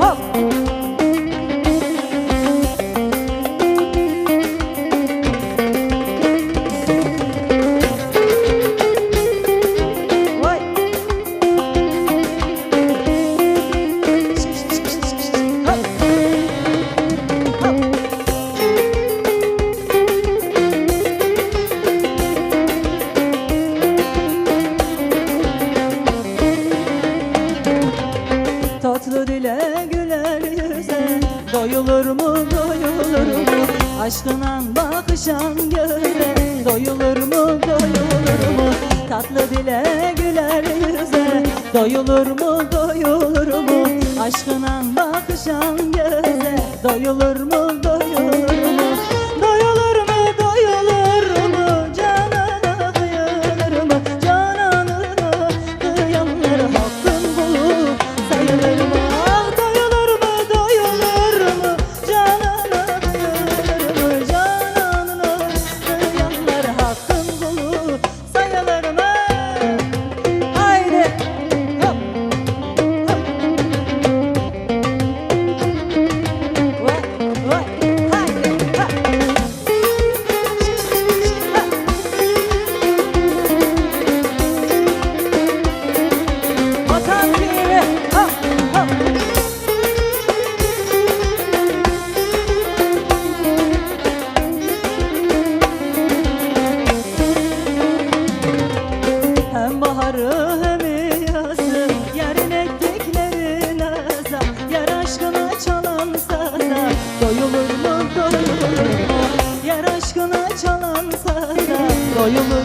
Hop. Vay. Hop. Hop. Tatlı dile güler yüze doyulur mu doyulur mu? Aşkına bakışan göze doyulur mu doyulur mu? Tatlı dile güler yüze doyulur mu doyulur mu? Aşkına bakışan göze doyulur mu doyulur mu? Doyulur mu doyulur mu? Canana kıyılır mı? Cananına kıyanlar hakkın bulu sayılır mı? Ah doyulur mu doyulur mu? Canana kıyılır mı? Cananına kıyanlar hakkın bulu sayılır mı? Haydi hop hop. Vay vay haydi ha. Vatan gibi hop hop. Hem baharı hem yazı yarın ektiklerin aza yar aşkına çalan saza doyulur mu doyulur mu? Yar aşkına çalan saza doyulur